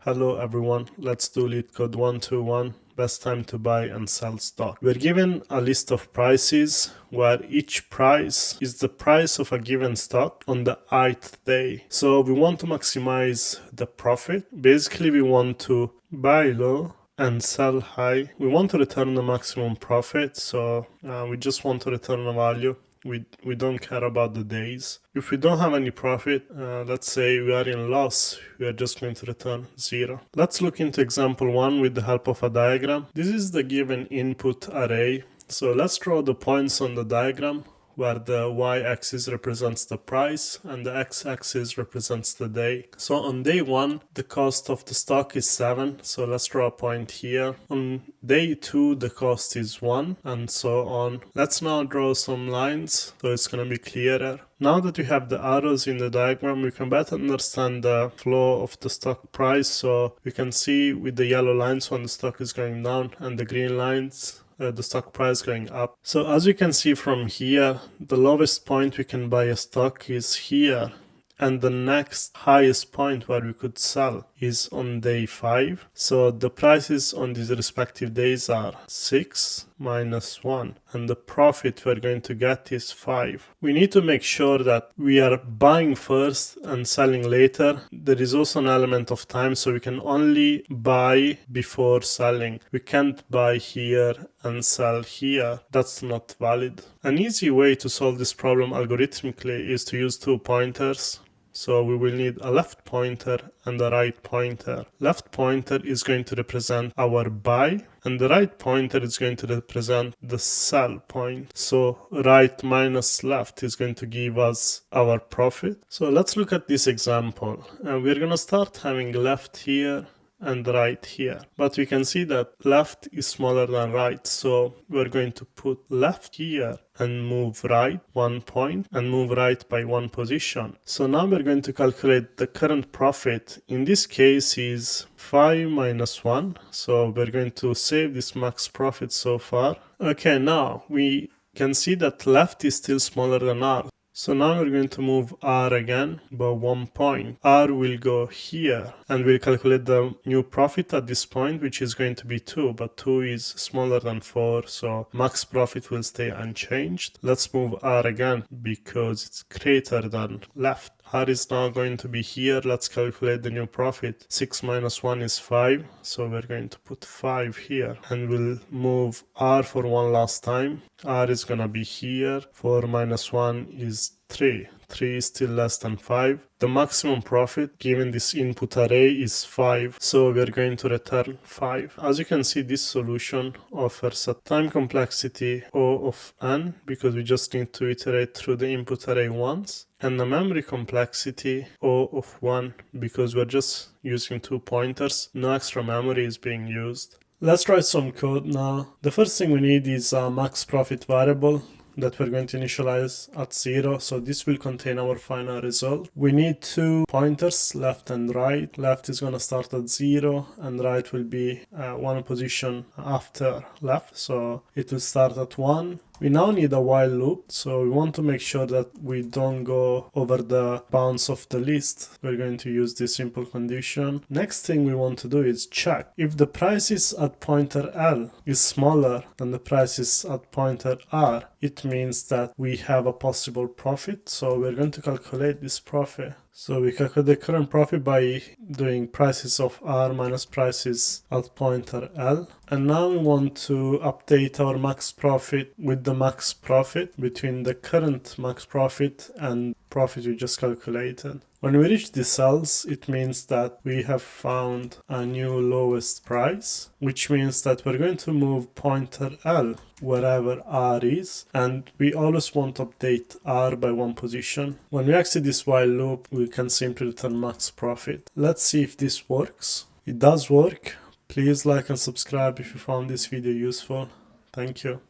Hello everyone, let's do Leetcode 121, best time to buy and sell stock. We're given a list of prices where each price is the price of a given stock on the ith day. So we want to maximize the profit. Basically we want to buy low and sell high. We want to return the maximum profit, so we just want to return a value. We don't care about the days. If we don't have any profit, let's say we are in loss, we are just going to return 0. Let's look into example 1 with the help of a diagram. This is the given input array. So let's draw the points on the diagram where the y-axis represents the price and the x-axis represents the day. So on day 1, the cost of the stock is 7, so let's draw a point here. On day 2, the cost is 1, and so on. Let's now draw some lines, so it's going to be clearer. Now that we have the arrows in the diagram, we can better understand the flow of the stock price. So we can see with the yellow lines when the stock is going down and the green lines the stock price going up. So as you can see from here, the lowest point we can buy a stock is here, and the next highest point where we could sell is on day 5. So the prices on these respective days are 6 minus 1, and the profit we're going to get is 5. We need to make sure that we are buying first and selling later. There is also an element of time, so we can only buy before selling. We can't buy here and sell here. That's not valid. An easy way to solve this problem algorithmically is to use 2 pointers. So we will need a left pointer and a right pointer. Left pointer is going to represent our buy, and the right pointer is going to represent the sell point. So right minus left is going to give us our profit. So let's look at this example. We're going to start having left here and right here, but we can see that left is smaller than right, so we're going to put left here and move right 1 point and move right by 1 position. So now we're going to calculate the current profit. In this case is 5 minus 1, so we're going to save this max profit so far. Okay, now we can see that left is still smaller than R. So now we're going to move R again by 1 point. R will go here and we'll calculate the new profit at this point, which is going to be 2, but 2 is smaller than 4, so max profit will stay unchanged. Let's move R again because it's greater than left. R is now going to be here. Let's calculate the new profit. 6 minus 1 is 5, so we're going to put 5 here and we'll move R for one last time. R is gonna be here. 4 minus 1 is 3. 3 is still less than 5. The maximum profit given this input array is 5, so we're going to return 5. As you can see, this solution offers a time complexity O of n because we just need to iterate through the input array once, and the memory complexity O of 1 because we're just using 2 pointers. No extra memory is being used. Let's write some code now. The first thing we need is a max profit variable that we're going to initialize at 0, so this will contain our final result. We need 2 pointers, left and right. Left is going to start at 0 and right will be 1 position after left, so it will start at 1. We now need a while loop, so we want to make sure that we don't go over the bounds of the list. We're going to use this simple condition. Next thing we want to do is check if the prices at pointer L is smaller than the prices at pointer R. It means that we have a possible profit, so we're going to calculate this profit. So we calculate the current profit by doing prices of R minus prices at pointer L. And now we want to update our max profit with the max profit between the current max profit and profit we just calculated. When we reach the cells, it means that we have found a new lowest price, which means that we're going to move pointer L wherever R is, and we always want to update R by 1 position. When we exit this while loop, we can simply return max profit. Let's see if this works. It does work. Please like and subscribe if you found this video useful. Thank you.